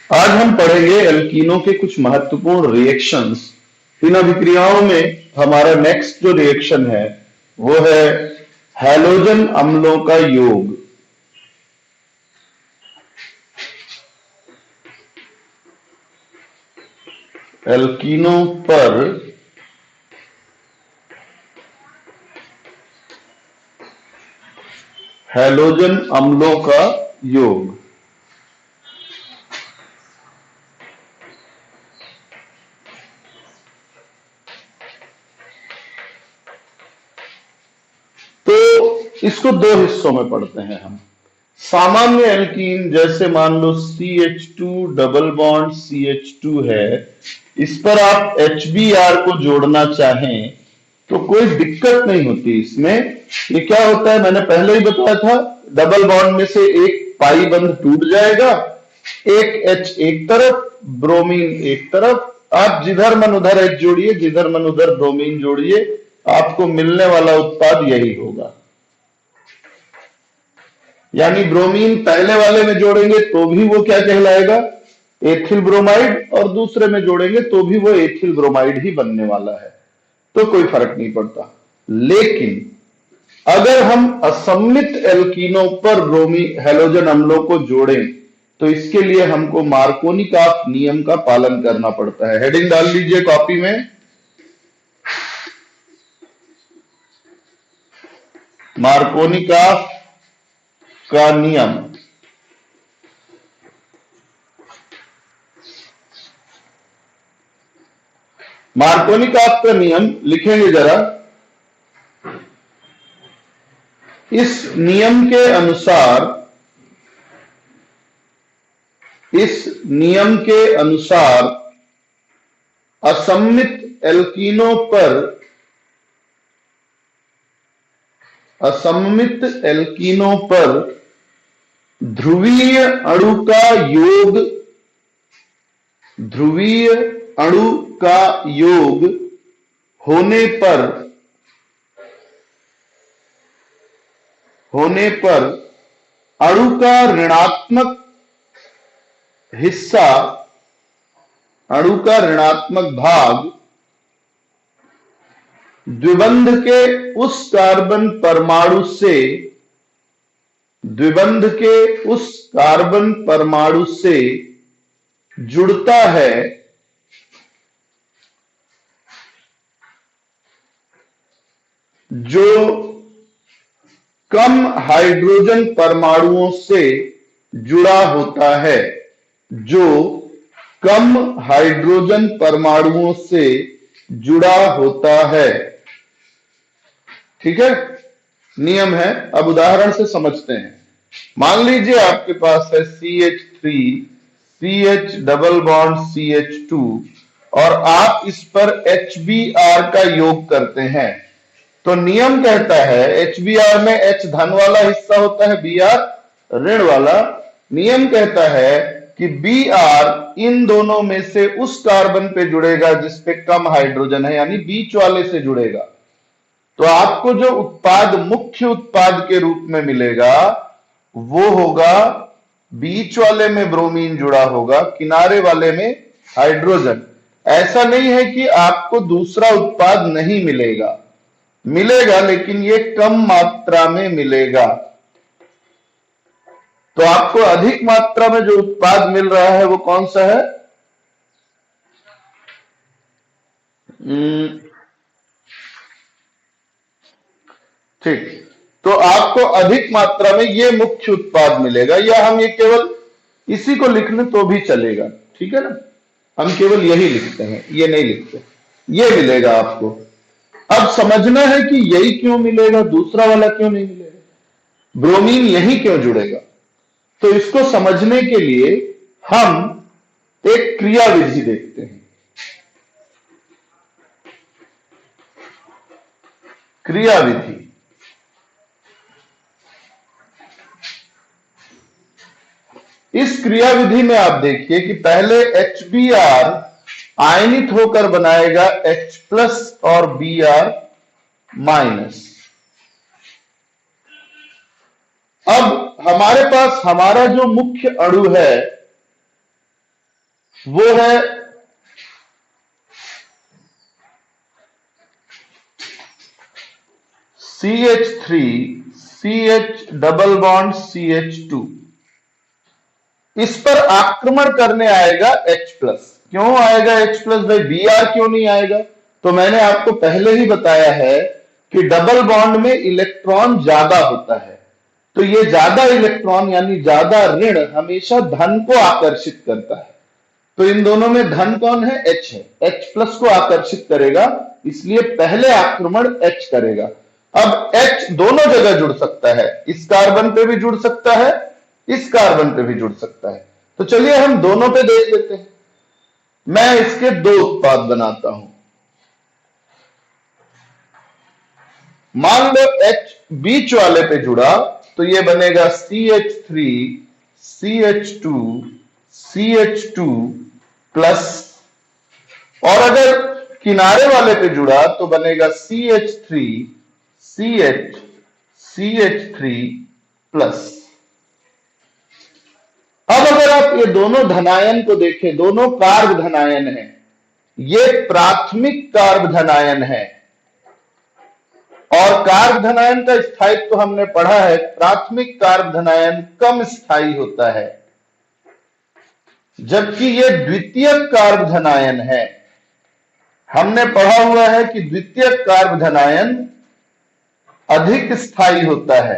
आज हम पढ़ेंगे एल्कीनों के कुछ महत्वपूर्ण रिएक्शंस। इन अभिक्रियाओं में हमारा नेक्स्ट जो रिएक्शन है वो है हैलोजन अम्लों का योग। एल्कीनों पर हैलोजन अम्लों का योग। तो इसको दो हिस्सों में पढ़ते हैं हम। सामान्य एल्कीन जैसे मान लो CH2 डबल बॉन्ड CH2 है, इस पर आप HBr को जोड़ना चाहें तो कोई दिक्कत नहीं होती इसमें। ये क्या होता है मैंने पहले ही बताया था, डबल बॉन्ड में से एक पाई बंध टूट जाएगा, एक H एक तरफ, ब्रोमीन एक तरफ। आप जिधर मन उधर H जोड़िए, जिधर मन उधर ब्रोमीन जोड़िए, आपको मिलने वाला उत्पाद यही होगा। यानी ब्रोमीन पहले वाले में जोड़ेंगे तो भी वो क्या कहलाएगा, एथिल ब्रोमाइड, और दूसरे में जोड़ेंगे तो भी वो एथिल ब्रोमाइड ही बनने वाला है, तो कोई फर्क नहीं पड़ता। लेकिन अगर हम असम्मित एल्कीनों पर ब्रोमी हैलोजन अम्लों को जोड़ें तो इसके लिए हमको मार्कोनिकॉफ नियम का पालन करना पड़ता है। हेडिंग डाल लीजिए कॉपी में, मार्कोनिकॉफ का नियम। मार्कोनिकॉफ का नियम लिखेंगे जरा। इस नियम के अनुसार, इस नियम के अनुसार असम्मित एल्कीनों पर, असम्मित एल्कीनों पर ध्रुवीय अणु का योग, ध्रुवीय अणु का योग होने पर, होने पर अणु का ऋणात्मक हिस्सा, अणु का ऋणात्मक भाग द्विबंध के उस कार्बन परमाणु से, द्विबंध के उस कार्बन परमाणु से जुड़ता है जो कम हाइड्रोजन परमाणुओं से जुड़ा होता है, जो कम हाइड्रोजन परमाणुओं से जुड़ा होता है। ठीक है, नियम है। अब उदाहरण से समझते हैं। मान लीजिए आपके पास है CH3 CH double bond CH2 और आप इस पर HBr का योग करते हैं। तो नियम कहता है HBr में H धन वाला हिस्सा होता है, Br ऋण वाला। नियम कहता है कि Br इन दोनों में से उस कार्बन पे जुड़ेगा जिसपे कम हाइड्रोजन है, यानी बीच वाले से जुड़ेगा। तो आपको जो उत्पाद मुख्य उत्पाद के रूप में मिलेगा वो होगा, बीच वाले में ब्रोमीन जुड़ा होगा, किनारे वाले में हाइड्रोजन। ऐसा नहीं है कि आपको दूसरा उत्पाद नहीं मिलेगा, मिलेगा, लेकिन ये कम मात्रा में मिलेगा। तो आपको अधिक मात्रा में जो उत्पाद मिल रहा है वो कौन सा है? ठीक, तो आपको अधिक मात्रा में ये मुख्य उत्पाद मिलेगा, या हम ये केवल इसी को लिख लें तो भी चलेगा। ठीक है ना, हम केवल यही लिखते हैं, ये नहीं लिखते। ये मिलेगा आपको। अब समझना है कि यही क्यों मिलेगा, दूसरा वाला क्यों नहीं मिलेगा, ब्रोमीन यही क्यों जुड़ेगा। तो इसको समझने के लिए हम एक क्रिया विधि देखते हैं। क्रिया विधि, इस क्रिया विधि में आप देखिए कि पहले HBr आयनित होकर बनाएगा H प्लस और Br माइनस। अब हमारे पास हमारा जो मुख्य अणु है वो है CH3 CH double bond CH2। इस पर आक्रमण करने आएगा H प्लस। क्यों आएगा H प्लस भाई, Br क्यों नहीं आएगा? तो मैंने आपको पहले ही बताया है कि डबल बॉन्ड में इलेक्ट्रॉन ज्यादा होता है, तो ये ज्यादा इलेक्ट्रॉन यानी ज्यादा ऋण हमेशा धन को आकर्षित करता है। तो इन दोनों में धन कौन है? H है। H प्लस को आकर्षित करेगा, इसलिए पहले आक्रमण H करेगा। अब H दोनों जगह जुड़ सकता है, इस कार्बन पे भी जुड़ सकता है, इस कार्बन पे भी जुड़ सकता है। तो चलिए हम दोनों पे देख लेते हैं। मैं इसके दो उत्पाद बनाता हूं। मान लो H बीच वाले पे जुड़ा तो ये बनेगा CH3 CH2 CH2 प्लस, और अगर किनारे वाले पे जुड़ा तो बनेगा CH3 CH CH3 प्लस। अब अगर आप ये दोनों धनायन को देखें, दोनों कार्ब धनायन है, ये प्राथमिक कार्ब धनायन है। और कार्ब धनायन का स्थायित्व तो हमने पढ़ा है, प्राथमिक कार्ब धनायन कम स्थायी होता है, जबकि ये द्वितीयक कार्ब धनायन है। हमने पढ़ा हुआ है कि द्वितीयक कार्ब धनायन अधिक स्थायी होता है।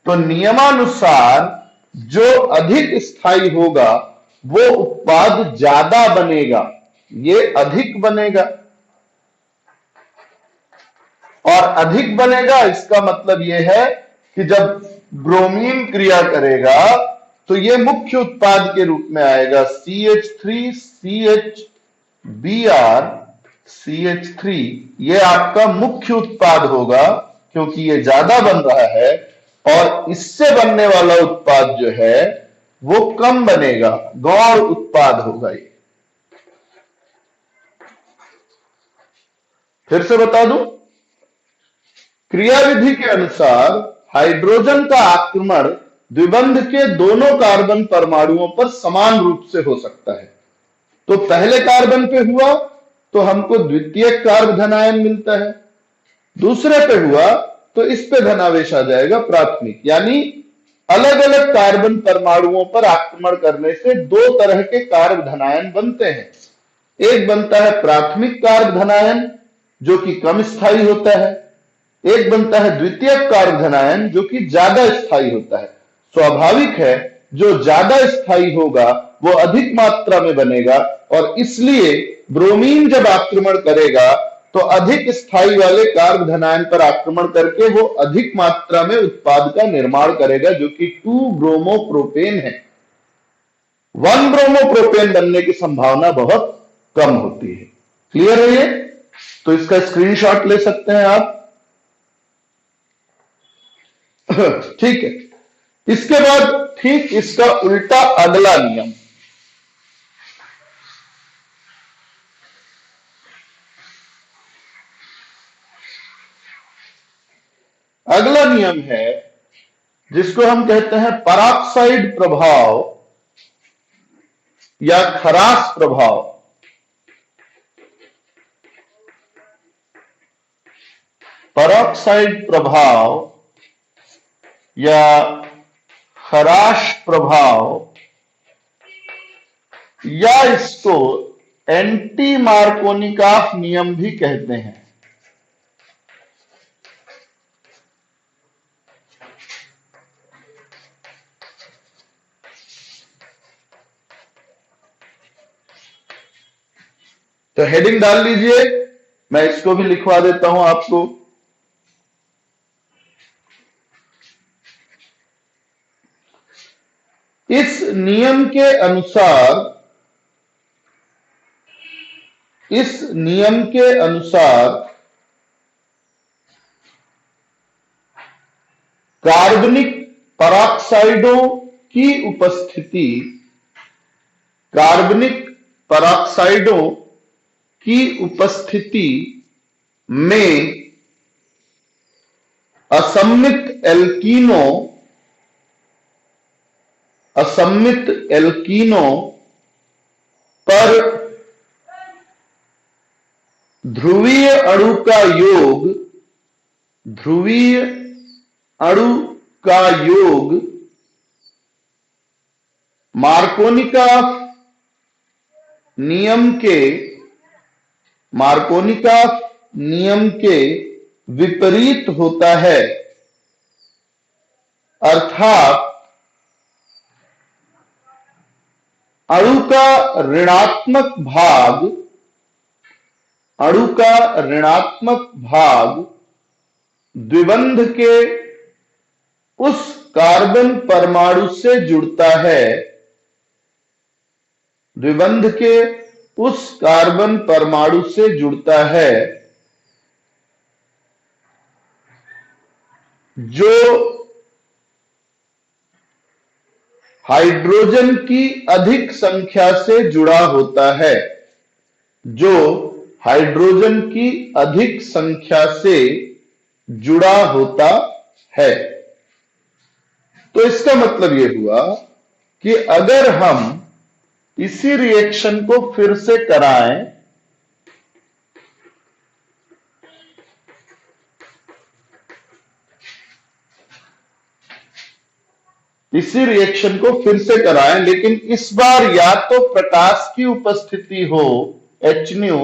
तो नियमानुसार जो अधिक स्थायी होगा वो उत्पाद ज्यादा बनेगा, ये अधिक बनेगा। और अधिक बनेगा इसका मतलब यह है कि जब ब्रोमीन क्रिया करेगा तो यह मुख्य उत्पाद के रूप में आएगा CH3 CH Br CH3। यह आपका मुख्य उत्पाद होगा क्योंकि यह ज्यादा बन रहा है, और इससे बनने वाला उत्पाद जो है वो कम बनेगा, गौण उत्पाद होगा ये। फिर से बता दूं, क्रियाविधि के अनुसार हाइड्रोजन का आक्रमण द्विबंध के दोनों कार्बन परमाणुओं पर समान रूप से हो सकता है। तो पहले कार्बन पे हुआ तो हमको द्वितीयक कार्ब धनायन मिलता है, दूसरे पे हुआ तो इस पे धनावेश आ जाएगा प्राथमिक। यानी अलग अलग कार्बन परमाणुओं पर आक्रमण करने से दो तरह के कार्ब धनायन बनते हैं। एक बनता है प्राथमिक कार्ब धनायन जो कि कम स्थायी होता है, एक बनता है द्वितीयक कार्ब धनायन जो कि ज्यादा स्थायी होता है। स्वाभाविक है जो ज्यादा स्थायी होगा वो अधिक मात्रा में बनेगा, और इसलिए ब्रोमीन जब आक्रमण करेगा तो अधिक स्थायी वाले कार्ब धनायन पर आक्रमण करके वो अधिक मात्रा में उत्पाद का निर्माण करेगा, जो कि 2 ब्रोमोप्रोपेन है। 1 ब्रोमोप्रोपेन बनने की संभावना बहुत कम होती है। क्लियर है ये? तो इसका स्क्रीनशॉट ले सकते हैं आप। ठीक है। इसके बाद ठीक इसका उल्टा अगला नियम, अगला नियम है जिसको हम कहते हैं पराक्साइड प्रभाव या खरास प्रभाव। पराक्साइड प्रभाव या खराश प्रभाव, या इसको एंटी मार्कोनिकॉफ नियम भी कहते हैं। तो हेडिंग डाल लीजिए, मैं इसको भी लिखवा देता हूं आपको। इस नियम के अनुसार, इस नियम के अनुसार कार्बनिक पराक्साइडों की उपस्थिति, कार्बनिक पराक्साइडों की उपस्थिति में असम्मित एल्कीनो पर ध्रुवीय अणु का योग, ध्रुवीय अणु का योग मार्कोनिका नियम के, मार्कोनिका नियम के विपरीत होता है, अर्थात अणु का ऋणात्मक भाग, अणु का ऋणात्मक भाग द्विबंध के उस कार्बन परमाणु से जुड़ता है, द्विबंध के उस कार्बन परमाणु से जुड़ता है जो हाइड्रोजन की अधिक संख्या से जुड़ा होता है, जो हाइड्रोजन की अधिक संख्या से जुड़ा होता है। तो इसका मतलब यह हुआ कि अगर हम इसी रिएक्शन को फिर से कराएं, इसी रिएक्शन को फिर से कराएं, लेकिन इस बार या तो प्रकाश की उपस्थिति हो HNO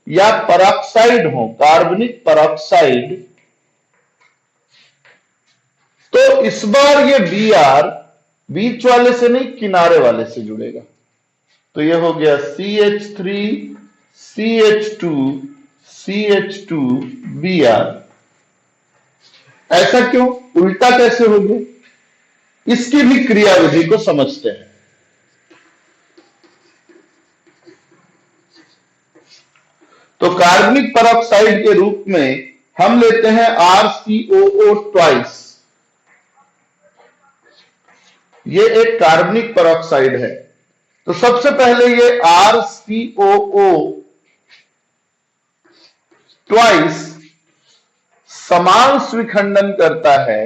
या परऑक्साइड हो, कार्बनिक परऑक्साइड, तो इस बार ये Br बीच वाले से नहीं किनारे वाले से जुड़ेगा। तो ये हो गया CH3 CH2 CH2 Br। ऐसा क्यों, उल्टा कैसे हो गया, इसकी भी क्रियाविधि को समझते हैं। तो कार्बनिक परऑक्साइड के रूप में हम लेते हैं RCOO ट्वाइस। ये एक कार्बनिक परऑक्साइड है। तो सबसे पहले ये RCOO ट्वाइस समान स्विखंडन करता है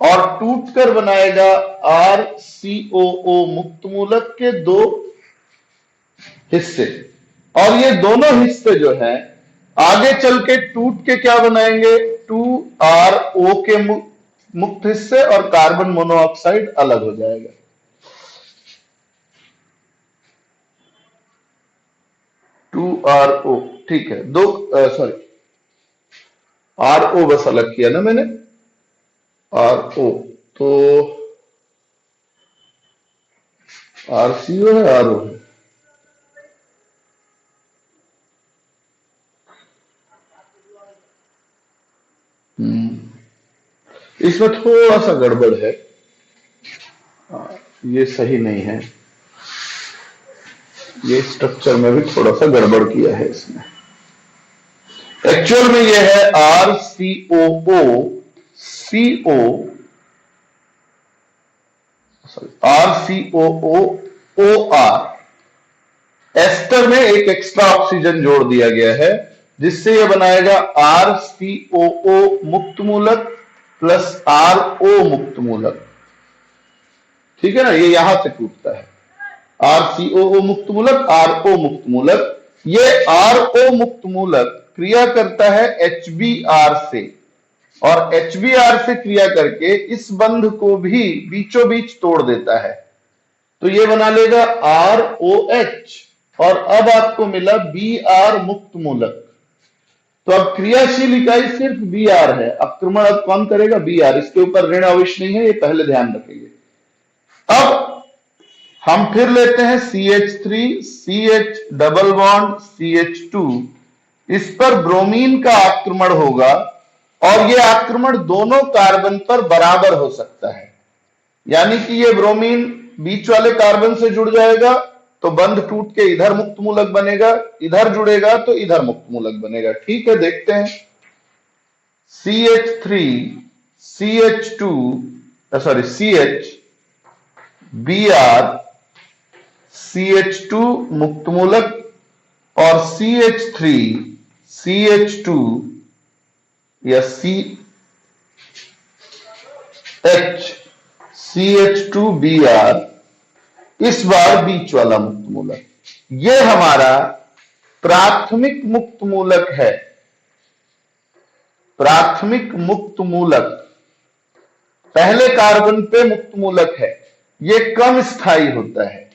और टूटकर बनाएगा RCOO मुक्त मूलक के दो हिस्से, और ये दोनों हिस्से जो हैं आगे चल के टूट के क्या बनाएंगे, 2RO के मुक्त हिस्से, और कार्बन मोनोऑक्साइड अलग हो जाएगा। RO ठीक है, दो सॉरी RO बस अलग किया ना मैंने, RO तो RCO है, RO है। इसमें थोड़ा सा गड़बड़ है, ये सही नहीं है, ये स्ट्रक्चर में भी थोड़ा सा गड़बड़ किया है इसमें। एक्चुअल में ये है RCOO CO, RCOO OR। Ester में एक एक्स्ट्रा ऑक्सीजन जोड़ दिया गया है, जिससे यह बनाएगा RCOO मुक्त मूलक प्लस RO मुक्त मूलक। ठीक है ना, ये यहां से टूटता है, RCOO मुक्त मूलक, RO मुक्त मूलक। ये RO मुक्त मूलक क्रिया करता है HBr से, और HBr से क्रिया करके इस बंध को भी बीचों बीच तोड़ देता है। तो ये बना लेगा ROH, और अब आपको मिला Br मुक्त मूलक। तो अब क्रियाशील इकाई सिर्फ Br है, आक्रमण अब कौन करेगा, Br। इसके ऊपर ऋण आवेश नहीं है, ये पहले ध्यान रखेंगे। अब हम फिर लेते हैं CH3 CH double bond CH2, इस पर ब्रोमीन का आक्रमण होगा, और यह आक्रमण दोनों कार्बन पर बराबर हो सकता है, यानी कि ये ब्रोमीन बीच वाले कार्बन से जुड़ जाएगा तो बंध टूट के इधर मुक्त मूलक बनेगा, इधर जुड़ेगा तो इधर मुक्त मूलक बनेगा। ठीक है, देखते हैं। CH3 CH2 sorry CH Br CH2 मुक्त मूलक, और CH3 CH2 या CH CH2Br, इस बार बीच वाला मुक्त मूलक, ये हमारा प्राथमिक मुक्त मूलक है। प्राथमिक मुक्त मूलक पहले कार्बन पे मुक्त मूलक है, ये कम स्थायी होता है,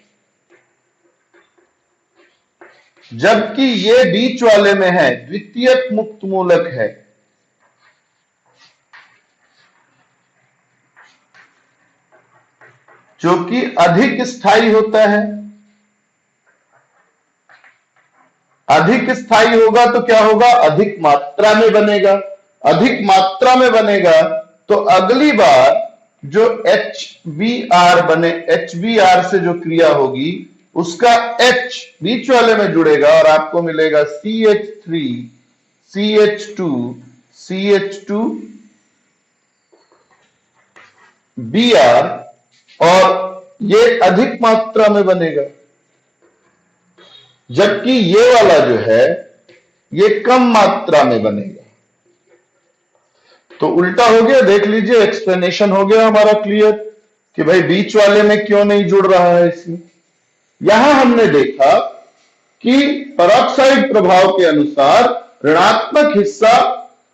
जबकि ये बीच वाले में है, द्वितीयक मुक्त मूलक है। जो कि अधिक स्थायी होता है। अधिक स्थायी होगा तो क्या होगा, अधिक मात्रा में बनेगा। अधिक मात्रा में बनेगा तो अगली बार जो HBr बने, HBr से जो क्रिया होगी उसका H बीच वाले में जुड़ेगा और आपको मिलेगा CH3 CH2 CH2 Br, और ये अधिक मात्रा में बनेगा, जबकि ये वाला जो है ये कम मात्रा में बनेगा। तो उल्टा हो गया, देख लीजिए, एक्सप्लेनेशन हो गया हमारा क्लियर कि भाई बीच वाले में क्यों नहीं जुड़ रहा है इसमें। यहां हमने देखा कि पेरोक्साइड प्रभाव के अनुसार ऋणात्मक हिस्सा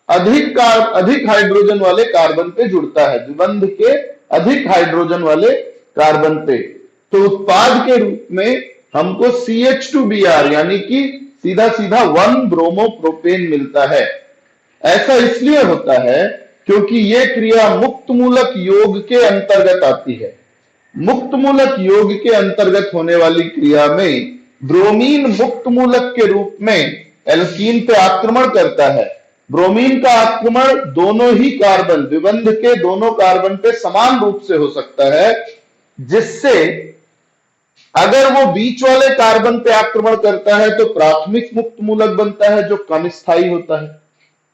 अधिक हाइड्रोजन वाले कार्बन पे जुड़ता है, द्विबंध के अधिक हाइड्रोजन वाले कार्बन पे। तो उत्पाद के रूप में हमको CH2Br यानी कि सीधा सीधा 1 ब्रोमोप्रोपेन मिलता है। ऐसा इसलिए होता है क्योंकि यह क्रिया मुक्त मूलक योग के अंतर्गत आती है। मुक्त मूलक योग के अंतर्गत होने वाली क्रिया में ब्रोमीन मुक्त मूलक के रूप में एल्कीन पे आक्रमण करता है। ब्रोमीन का आक्रमण दोनों ही कार्बन, द्विबंध के दोनों कार्बन पे समान रूप से हो सकता है, जिससे अगर वो बीच वाले कार्बन पे आक्रमण करता है तो प्राथमिक मुक्त मूलक बनता है जो कम स्थायी होता है।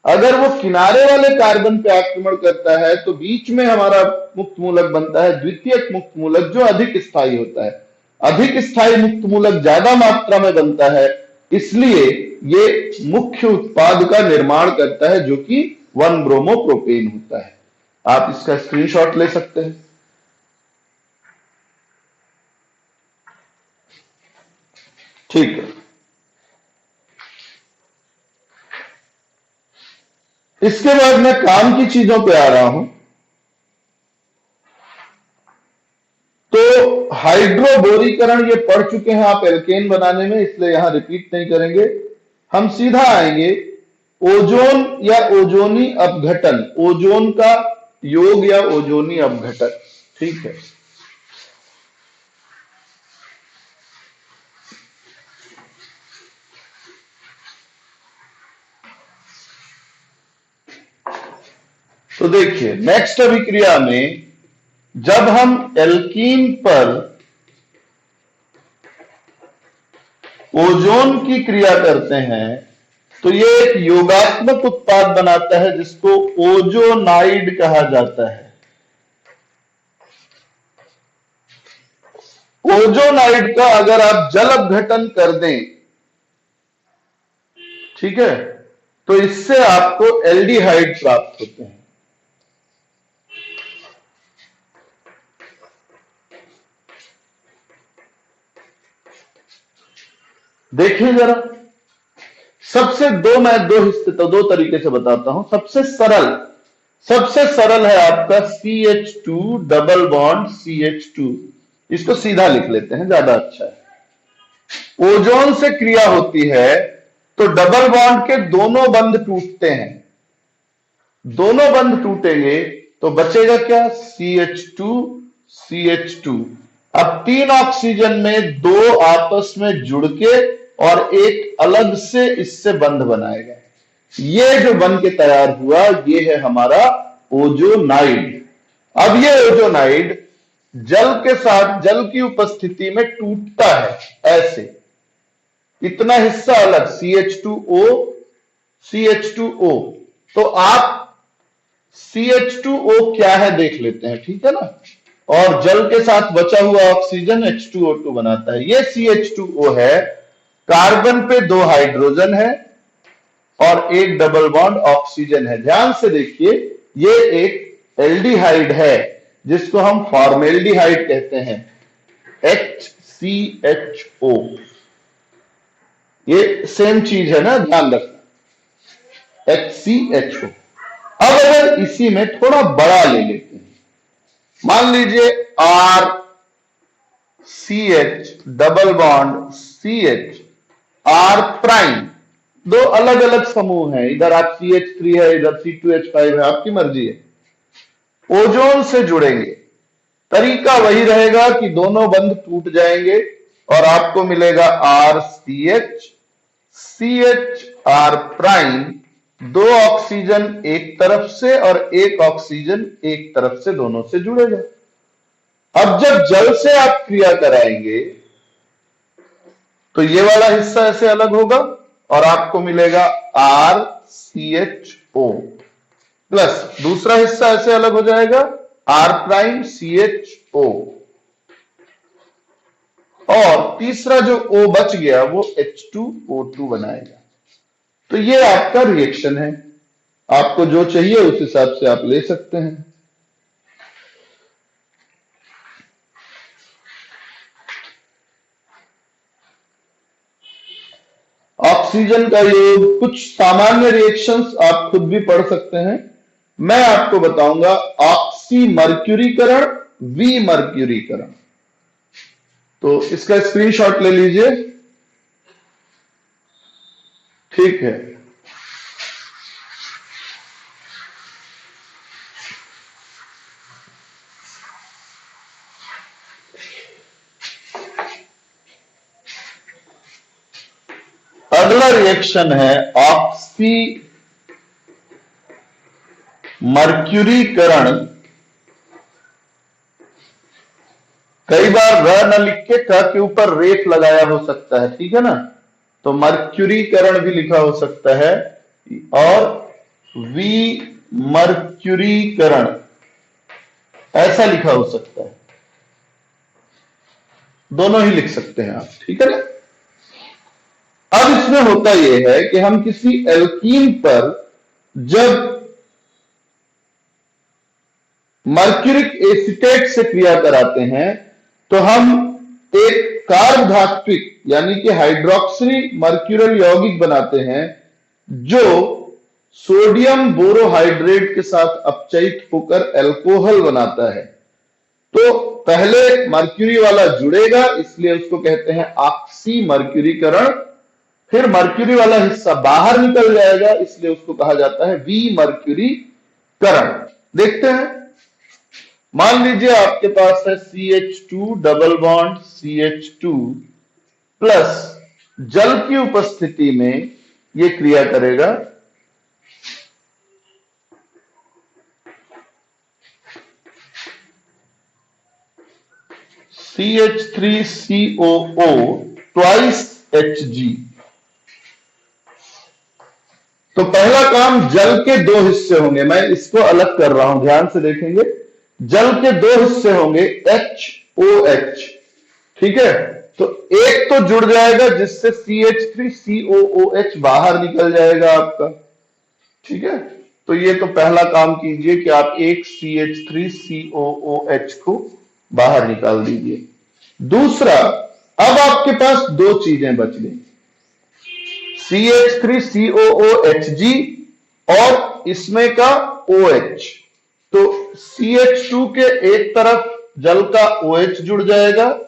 अगर वो किनारे वाले कार्बन पे आक्रमण करता है तो बीच में हमारा मुक्त मूलक बनता है द्वितीयक मुक्त मूलक जो अधिक स्थायी होता है। अधिक स्थायी मुक्त मूलक ज्यादा मात्रा में बनता है, इसलिए ये मुख्य उत्पाद का निर्माण करता है जो कि 1 ब्रोमोप्रोपेन होता है। आप इसका स्क्रीनशॉट ले सकते हैं। ठीक है, इसके बाद मैं काम की चीजों पे आ रहा हूं। तो हाइड्रोबोरीकरण ये पढ़ चुके हैं आप एल्केन बनाने में, इसलिए यहां रिपीट नहीं करेंगे। हम सीधा आएंगे ओजोन या ओजोनी अपघटन, ओजोन का योग या ओजोनी अपघटन। ठीक है, तो देखिए नेक्स्ट अभिक्रिया में जब हम एल्कीन पर ओजोन की क्रिया करते हैं तो ये एक योगात्मक उत्पाद बनाता है जिसको ओजोनाइड कहा जाता है। ओजोनाइड का अगर आप जल अपघटन कर दें, ठीक है, तो इससे आपको एल्डिहाइड प्राप्त होते हैं। देखिए जरा, मैं दो हिस्से तो दो तरीके से बताता हूं। सबसे सरल है आपका CH2 डबल बॉन्ड CH2, इसको सीधा लिख लेते हैं, ज्यादा अच्छा है। ओजोन से क्रिया होती है तो डबल बॉन्ड के दोनों बंध टूटते हैं, दोनों बंध टूटेंगे तो बचेगा क्या, CH2 CH2। अब 3 ऑक्सीजन में 2 आपस में जुड़ के और एक अलग से इससे बंध बनाएगा। ये जो बन के तैयार हुआ ये है हमारा ओजोनाइड। अब ये ओजोनाइड जल के साथ, जल की उपस्थिति में टूटता है ऐसे, इतना हिस्सा अलग CH2O। तो आप CH2O क्या है देख लेते हैं, ठीक है ना, और जल के साथ बचा हुआ ऑक्सीजन H2O2 बनाता है। ये CH2O है, कार्बन पे 2 हाइड्रोजन है और एक डबल बॉन्ड ऑक्सीजन है। ध्यान से देखिए, ये एक एल्डिहाइड है, जिसको हम फॉर्मेल्डिहाइड कहते हैं, HCHO। ये सेम चीज है ना, ध्यान रखना, HCHO। अब अगर इसी में थोड़ा बड़ा ले लेते हैं, मान लीजिए RCH double bond CH R prime, दो अलग अलग समूह हैं, इधर आप CH3 है, इधर C2H5 है, आपकी मर्जी है। ओजोन से जुड़ेंगे, तरीका वही रहेगा कि दोनों बंध टूट जाएंगे और आपको मिलेगा RCH CH R प्राइम, दो ऑक्सीजन एक तरफ से और एक ऑक्सीजन एक तरफ से, दोनों से जुड़ेगा। अब जब जल से आप क्रिया कराएंगे तो ये वाला हिस्सा ऐसे अलग होगा और आपको मिलेगा RCHO, प्लस दूसरा हिस्सा ऐसे अलग हो जाएगा R प्राइम CHO, और तीसरा जो O बच गया वो H2O2 बनाएगा। तो ये आपका रिएक्शन है, आपको जो चाहिए उस हिसाब से आप ले सकते हैं। ऑक्सीजन का योग, कुछ सामान्य रिएक्शंस आप खुद भी पढ़ सकते हैं, मैं आपको बताऊंगा। ऑक्सीमर्क्यूरीकरण, विमर्क्यूरीकरण, तो इसका स्क्रीनशॉट ले लीजिए, ठीक है। अगला रिएक्शन है ऑक्सी मर्क्यूरीकरण। कई बार र न लिख के क के ऊपर रेत लगाया हो सकता है, ठीक है ना, तो मर्क्यूरीकरण भी लिखा हो सकता है, और विमर्क्यूरीकरण ऐसा लिखा हो सकता है, दोनों ही लिख सकते हैं आप, ठीक है ना। अब इसमें होता यह है कि हम किसी एल्कीन पर जब मर्क्यूरिक एसीटेट से क्रिया कराते हैं तो हम एक कार्ब धात्विक यानी कि हाइड्रोक्सी मर्क्यूरल यौगिक बनाते हैं जो सोडियम बोरोहाइड्रेट के साथ अपचयित होकर एल्कोहल बनाता है। तो पहले मर्क्यूरी वाला जुड़ेगा, इसलिए उसको कहते हैं ऑक्सी मर्क्यूरीकरण, फिर मर्क्यूरी वाला हिस्सा बाहर निकल जाएगा, इसलिए उसको कहा जाता है विमर्क्यूरीकरण। देखते हैं, मान लीजिए आपके पास है CH2 double bond CH2 plus जल की उपस्थिति में ये क्रिया करेगा, CH3COO ट्वाइस Hg। तो पहला काम, जल के दो हिस्से होंगे, मैं इसको अलग कर रहा हूं, ध्यान से देखेंगे, जल के दो हिस्से होंगे HOH, ठीक है। तो एक तो जुड़ जाएगा जिससे CH3COOH बाहर निकल जाएगा आपका, ठीक है। तो ये तो पहला काम कीजिए कि आप एक CH3COOH को बाहर निकाल दीजिए। दूसरा, अब आपके पास दो चीजें बच गई, CH3COOHG और इसमें का OH। तो CH2 के एक तरफ जल का OH जुड़ जाएगा,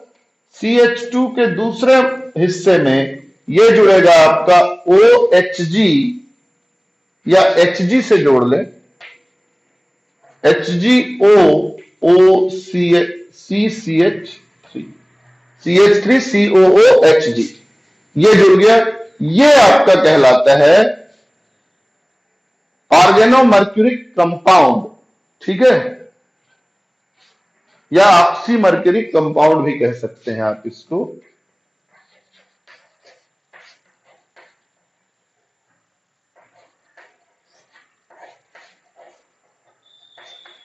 CH2 के दूसरे हिस्से में यह जुड़ेगा आपका OHG, या HG से जोड़ लें, HGOOCCH3, CH3COOHG, ये जुड़ गया। ये आपका कहलाता है ऑर्गेनोमर्क्यूरिक कंपाउंड, ठीक है, या ऑक्सीमर्क्यूरिक कंपाउंड भी कह सकते हैं आप इसको।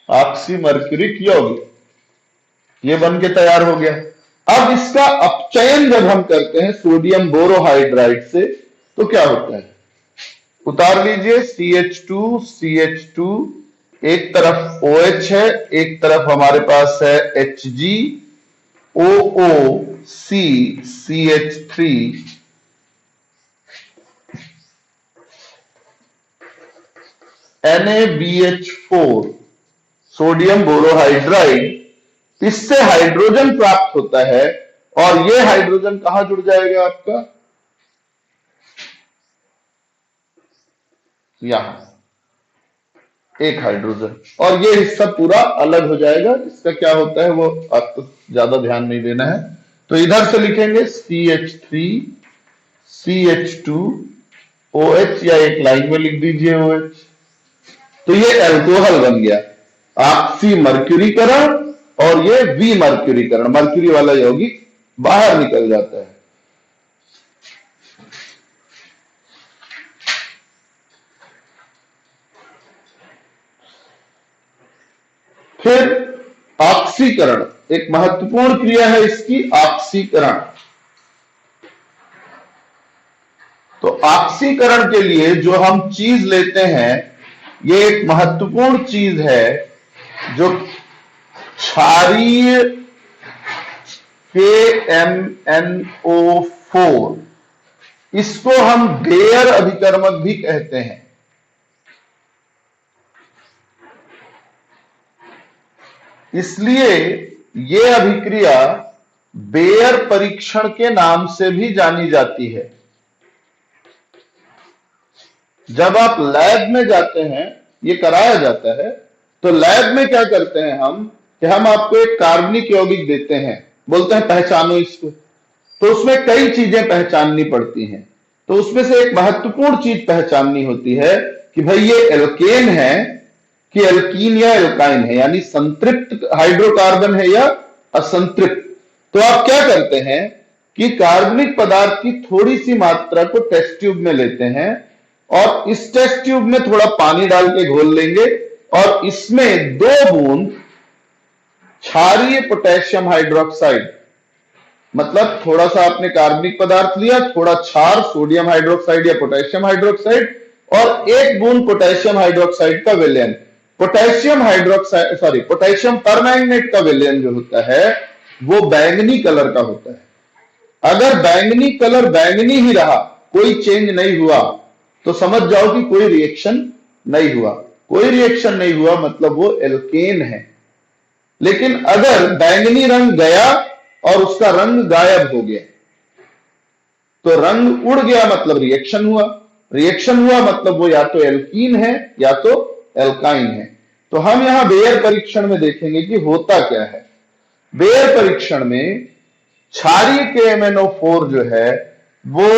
ऑक्सीमर्क्यूरिक यौगिक ये बन के तैयार हो गया। अब इसका अपचयन जब हम करते हैं सोडियम बोरोहाइड्राइड से तो क्या होता है, उतार लीजिए, CH2 CH2 एक तरफ OH है, एक तरफ हमारे पास है HgOOCCH3, NaBH4 सोडियम बोरोहाइड्राइड, इससे हाइड्रोजन प्राप्त होता है और यह हाइड्रोजन कहां जुड़ जाएगा आपका, यहां एक हाइड्रोजन, और ये हिस्सा पूरा अलग हो जाएगा। इसका क्या होता है वो आपको ज्यादा ध्यान नहीं देना है। तो इधर से लिखेंगे CH3 CH2 OH, या एक लाइन में लिख दीजिए OH। तो ये एल्कोहल बन गया, ऑक्सी मर्क्यूरीकरण और ये वी मर्क्यूरीकरण, मर्क्यूरी वाला यौगिक बाहर निकल जाता है। फिर ऑक्सीकरण, एक महत्वपूर्ण क्रिया है इसकी, ऑक्सीकरण। तो ऑक्सीकरण के लिए जो हम चीज लेते हैं, ये एक महत्वपूर्ण चीज है जो क्षारीय KMNO4, इसको हम बेयर अभिकर्मक भी कहते हैं। इसलिए यह अभिक्रिया बेयर परीक्षण के नाम से भी जानी जाती है। जब आप लैब में जाते हैं, ये कराया जाता है, तो लैब में क्या करते हैं हम कि हम आपको एक कार्बनिक यौगिक देते हैं, बोलते हैं पहचानो इसको। तो उसमें कई चीजें पहचाननी पड़ती हैं। तो उसमें से एक महत्वपूर्ण चीज पहचाननी होती है कि भाई ये एल्केन है कि एल्कीन या एल्काइन है, यानी संतृप्त हाइड्रोकार्बन है या असंतृप्त। तो आप क्या करते हैं कि कार्बनिक पदार्थ की थोड़ी सी मात्रा को टेस्ट ट्यूब में लेते हैं और इस टेस्ट ट्यूब में थोड़ा पानी डाल के घोल लेंगे और इसमें 2 बूंद क्षारीय पोटेशियम हाइड्रोक्साइड, मतलब थोड़ा सा आपने कार्बनिक पदार्थ लिया, थोड़ा क्षार सोडियम हाइड्रोक्साइड या पोटेशियम हाइड्रोक्साइड, और 1 बूंद पोटेशियम हाइड्रोक्साइड का विलयन। पोटेशियम हाइड्रोक्साइड पोटेशियम परमैंगनेट का विलयन जो होता है वो बैंगनी कलर का होता है। अगर बैंगनी कलर बैंगनी ही रहा, कोई चेंज नहीं हुआ, तो समझ जाओ कि कोई रिएक्शन नहीं हुआ। कोई रिएक्शन नहीं हुआ मतलब वो एल्केन है। लेकिन अगर बैंगनी रंग गया और उसका रंग गायब हो गया, तो रंग उड़ गया मतलब रिएक्शन हुआ, रिएक्शन हुआ मतलब वो या तो एल्कीन है या तो एल्काइन है। तो हम यहां बेयर परीक्षण में देखेंगे कि होता क्या है। बेयर परीक्षण में क्षारीय KMNO4 जो है वो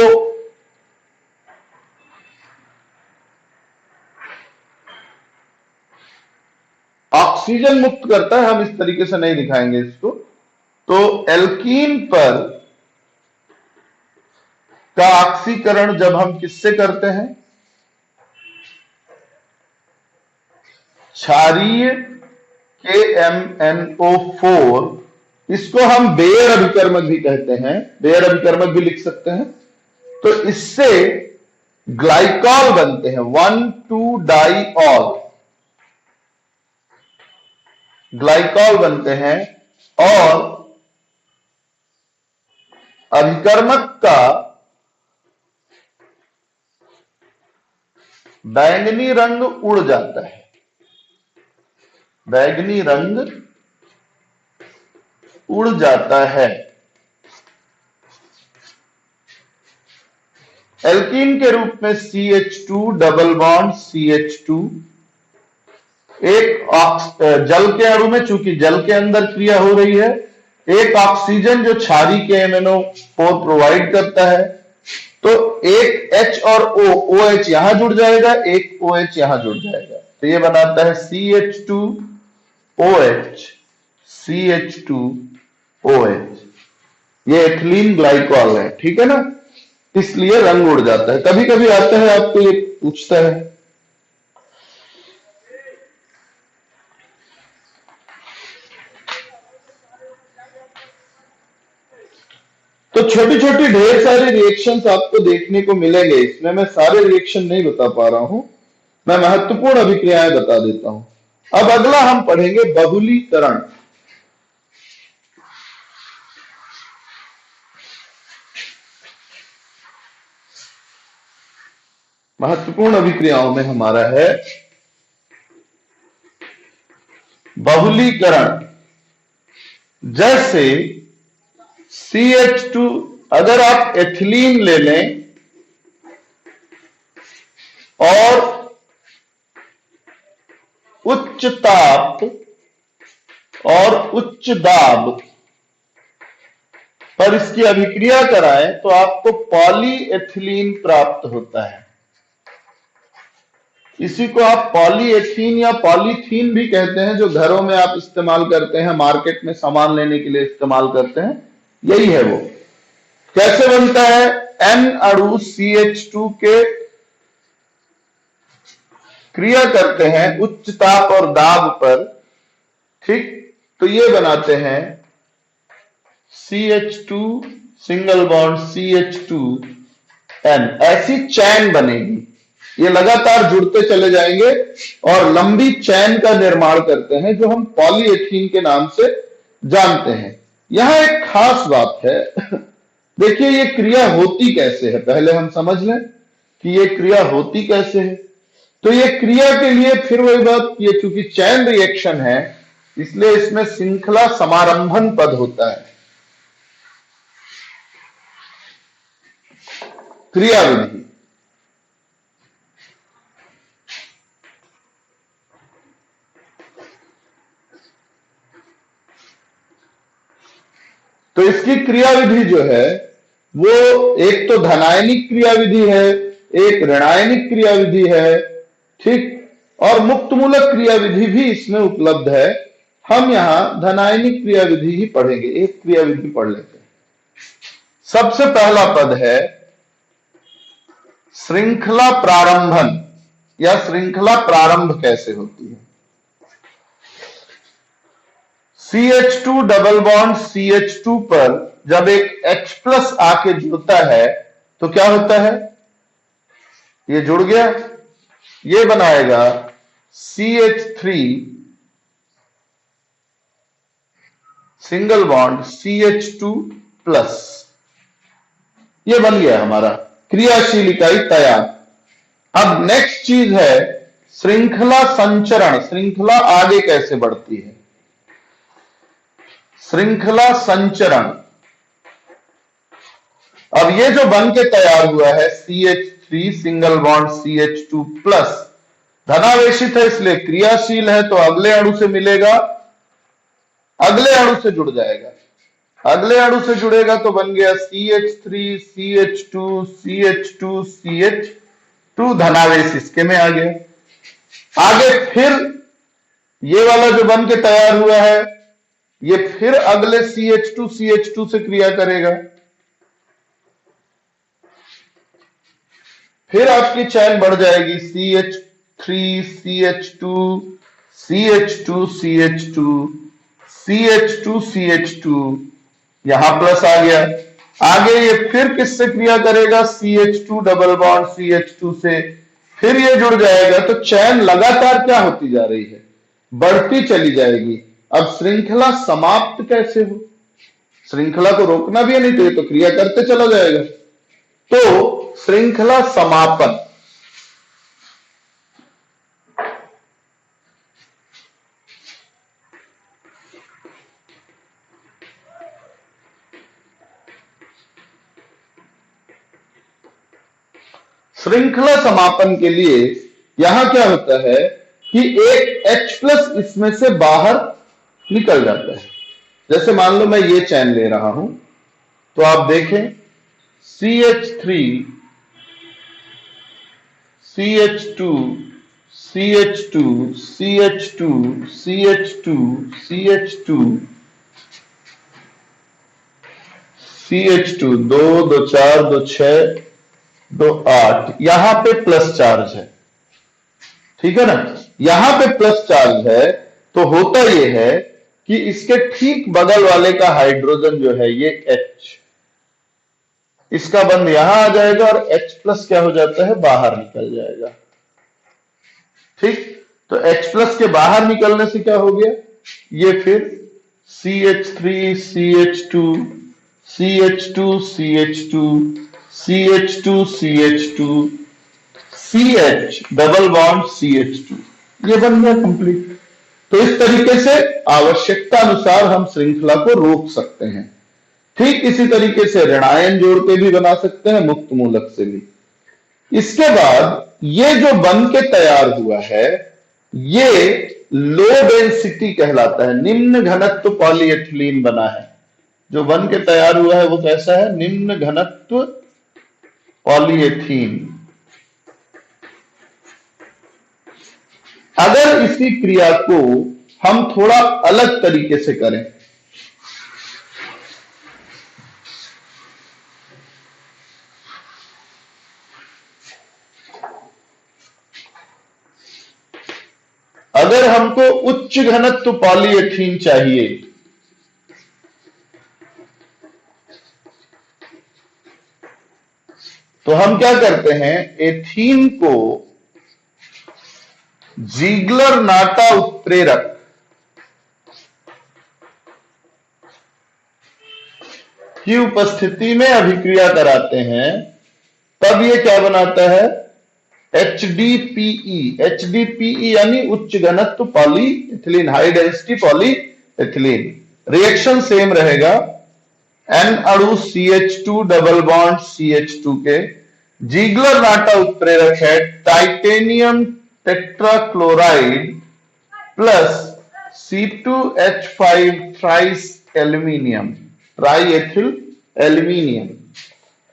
ऑक्सीजन मुक्त करता है। हम इस तरीके से नहीं दिखाएंगे इसको। तो एल्कीन पर का ऑक्सीकरण जब हम किससे करते हैं, क्षारीय KMNO4, इसको हम बेयर अभिकर्मक भी कहते हैं, बेयर अभिकर्मक भी लिख सकते हैं। तो इससे ग्लाइकॉल बनते हैं, 1,2-डाइऑल ग्लाइकॉल बनते हैं, और अभिकर्मक का बैंगनी रंग उड़ जाता है, बैंगनी रंग उड़ जाता है। एल्कीन के रूप में CH2 डबल बॉन्ड CH2, एक जल के अणु में, चूंकि जल के अंदर क्रिया हो रही है, एक ऑक्सीजन जो क्षारीय KMNO4 प्रोवाइड करता है, तो एक H और O, OH यहां जुड़ जाएगा, एक OH यहां जुड़ जाएगा, तो ये बनाता है CH2OH CH2OH। ये एथिलीन ग्लाइकॉल है, ठीक है ना, इसलिए रंग उड़ जाता है। कभी कभी आता है आपको ये पूछता है, तो छोटी छोटी ढेर सारे रिएक्शंस आपको देखने को मिलेंगे। इसमें मैं सारे रिएक्शन नहीं बता पा रहा हूं, मैं महत्वपूर्ण अभिक्रियाएं बता देता हूं। अब अगला हम पढ़ेंगे बहुलीकरण। महत्वपूर्ण अभिक्रियाओं में हमारा है बहुलीकरण। जैसे CH2, अगर आप एथिलीन ले लें और उच्च ताप और उच्च दाब पर इसकी अभिक्रिया कराएं तो आपको पॉलीएथिलीन प्राप्त होता है। इसी को आप पॉलीएथीन या पॉलीथीन भी कहते हैं, जो घरों में आप इस्तेमाल करते हैं, मार्केट में सामान लेने के लिए इस्तेमाल करते हैं, यही है वो। कैसे बनता है? N अणु CH2 के क्रिया करते हैं उच्च ताप और दाब पर, ठीक, तो ये बनाते हैं CH2 सिंगल बॉन्ड CH2N, ऐसी चैन बनेगी। ये लगातार जुड़ते चले जाएंगे और लंबी चैन का निर्माण करते हैं, जो हम पॉलीएथीन के नाम से जानते हैं। यहां एक खास बात है, देखिए ये क्रिया होती कैसे है, पहले हम समझ लें कि ये क्रिया होती कैसे है। तो ये क्रिया के लिए फिर वही बात, ये चूंकि चैन रिएक्शन है इसलिए इसमें श्रृंखला समारंभन पद होता है। क्रिया विधि, तो इसकी क्रिया विधि जो है वो एक तो धनायनिक क्रिया विधि है, एक ऋणायनिक क्रिया विधि है, ठीक, और मुक्तमूलक क्रिया विधि भी इसमें उपलब्ध है। हम यहां धनायनिक क्रिया विधि ही पढ़ेंगे, एक क्रिया विधि पढ़ लेते हैं। सबसे पहला पद है श्रृंखला प्रारंभन, या श्रृंखला प्रारंभ कैसे होती है। CH2 डबल बॉन्ड CH2 पर जब एक H+ आके जुड़ता है तो क्या होता है? ये जुड़ गया, ये बनाएगा CH3 सिंगल बॉन्ड CH2+, ये बन गया हमारा क्रियाशील इकाई तैयार। अब नेक्स्ट चीज है श्रृंखला संचरण। श्रृंखला आगे कैसे बढ़ती है? श्रृंखला संचरण, अब ये जो बन के तैयार हुआ है CH3 सिंगल बॉन्ड CH2+, धनावेशित है इसलिए क्रियाशील है, तो अगले अणु से मिलेगा, अगले अणु से जुड़ जाएगा, अगले अणु से जुड़ेगा तो बन गया CH3 CH2 CH2 CH2, धनावेश इसके में आ गया। आगे फिर ये वाला जो बन के तैयार हुआ है ये फिर अगले CH2 CH2 से क्रिया करेगा, फिर आपकी चैन बढ़ जाएगी CH3 CH2 CH2 CH2 CH2 CH2, यहां प्लस आ गया। आगे ये फिर किससे क्रिया करेगा? CH2 डबल बॉन्ड CH2 से, फिर ये जुड़ जाएगा, तो चैन लगातार क्या होती जा रही है? बढ़ती चली जाएगी। अब श्रृंखला समाप्त कैसे हो? श्रृंखला को रोकना भी है, नहीं तो ये तो क्रिया करते चला जाएगा। तो श्रृंखला समापन, श्रृंखला समापन के लिए यहां क्या होता है कि एक H+ इसमें से बाहर निकल जाता है। जैसे मान लो मैं ये चैन ले रहा हूं, तो आप देखें CH3 CH2 CH2 CH2 CH2 CH2 CH2, 2 2 4 2 6 2 8, यहां पे प्लस चार्ज है, ठीक है ना, यहां पे प्लस चार्ज है। तो होता यह है कि इसके ठीक बगल वाले का हाइड्रोजन जो है ये H, इसका बंध यहां आ जाएगा और H+ क्या हो जाता है? बाहर निकल जाएगा, ठीक। तो H प्लस के बाहर निकलने से क्या हो गया, ये फिर CH3 CH2 CH2 CH2 CH2 CH2 CH double bond CH2, ये बन गया कंप्लीट। तो इस तरीके से आवश्यकता अनुसार हम श्रृंखला को रोक सकते हैं। ठीक इसी तरीके से ऋणायन जोड़ के भी बना सकते हैं, मुक्त मूलक से भी। इसके बाद ये जो बन के तैयार हुआ है, ये लो डेंसिटी कहलाता है, निम्न घनत्व पॉलीएथिलीन बना है। जो बन के तैयार हुआ है वो कैसा है, निम्न घनत्व पॉलीएथीन। अगर इसी क्रिया को हम थोड़ा अलग तरीके से करें, अगर हमको उच्च घनत्व पॉलीएथीन चाहिए, तो हम क्या करते हैं, एथीन को जीग्लर नाटा उत्प्रेरक की उपस्थिति में अभिक्रिया कराते हैं, तब ये क्या बनाता है, HDPE। HDPE यानी उच्च घनत्व polyethylene, high density polyethylene. Reaction same रहेगा, N अणु CH2 डबल बॉन्ड CH2 के, जीग्लर नाटा उत्प्रेरक है titanium tetrachloride plus C2H5 thrice aluminium, try ethyl aluminium,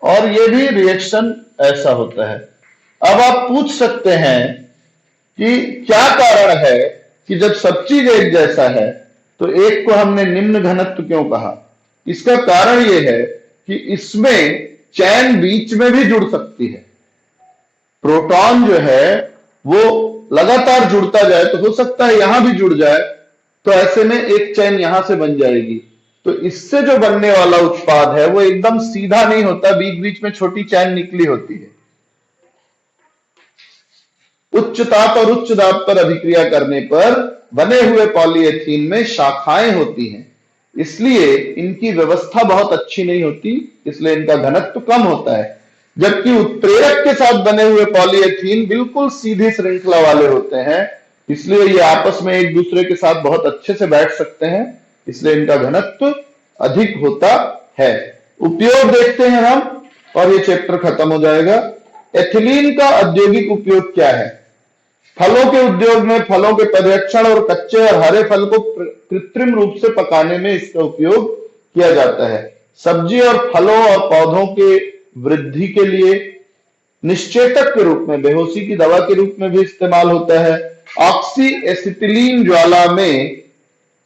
और ये भी रिएक्शन ऐसा होता है। अब आप पूछ सकते हैं कि क्या कारण है कि जब सब चीज एक जैसा है तो एक को हमने निम्न घनत्व क्यों कहा। इसका कारण यह है कि इसमें चैन बीच में भी जुड़ सकती है। प्रोटॉन जो है वो लगातार जुड़ता जाए तो हो सकता है यहां भी जुड़ जाए, तो ऐसे में एक चैन यहां से बन जाएगी। तो इससे जो बनने वाला उत्पाद है वो एकदम सीधा नहीं होता, बीच बीच में छोटी चैन निकली होती है। उच्च ताप और उच्च दाब पर अभिक्रिया करने पर बने हुए पॉलीएथीन में शाखाएं होती हैं, इसलिए इनकी व्यवस्था बहुत अच्छी नहीं होती, इसलिए इनका घनत्व कम होता है। जबकि उत्प्रेरक के साथ बने हुए पॉलीएथीन बिल्कुल सीधी श्रृंखला वाले होते हैं, इसलिए ये आपस में एक दूसरे के साथ बहुत अच्छे से बैठ सकते हैं, इसलिए इनका घनत्व अधिक होता है। उपयोग देखते हैं हम और ये चैप्टर खत्म हो जाएगा। एथिलीन का औद्योगिक उपयोग क्या है। फलों के उद्योग में फलों के पर्यवेक्षण और कच्चे और हरे फल को कृत्रिम रूप से पकाने में इसका उपयोग किया जाता है। सब्जी और फलों और पौधों के वृद्धि के लिए निश्चेतक के रूप में, बेहोशी की दवा के रूप में भी इस्तेमाल होता है। ऑक्सी एसिटिलीन ज्वाला में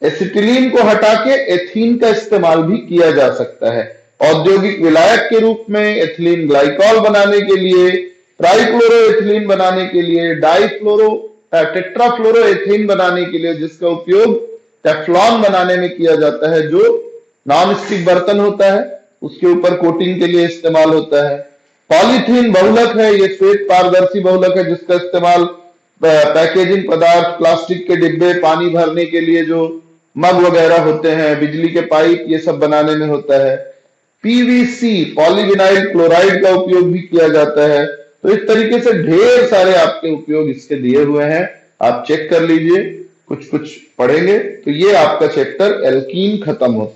एसिटिलीन को हटा के एथीन का इस्तेमाल भी किया जा सकता है। औद्योगिक विलायक के रूप में एथिलीन ग्लाइकॉल बनाने के लिए, ट्राइक्लोरोएथिलीन बनाने के लिए, टेट्राफ्लोरोएथेन बनाने के लिए, जिसका उपयोग टेफ्लॉन बनाने में किया जाता है, जो नॉन स्टिक बर्तन होता है उसके ऊपर कोटिंग के लिए इस्तेमाल होता है। पॉलीथीन बहुलक है, ये श्वेत पारदर्शी बहुलक है जिसका इस्तेमाल पैकेजिंग पदार्थ, प्लास्टिक के डिब्बे, पानी भरने के लिए जो मग वगैरह होते हैं, बिजली के पाइप, ये सब बनाने में होता है। पीवीसी पॉलीविनाइल क्लोराइड का उपयोग भी किया जाता है। तो इस तरीके से ढेर सारे आपके उपयोग इसके दिए हुए हैं, आप चेक कर लीजिए, कुछ कुछ पढ़ेंगे तो ये आपका चैप्टर एल्कीन खत्म होता है।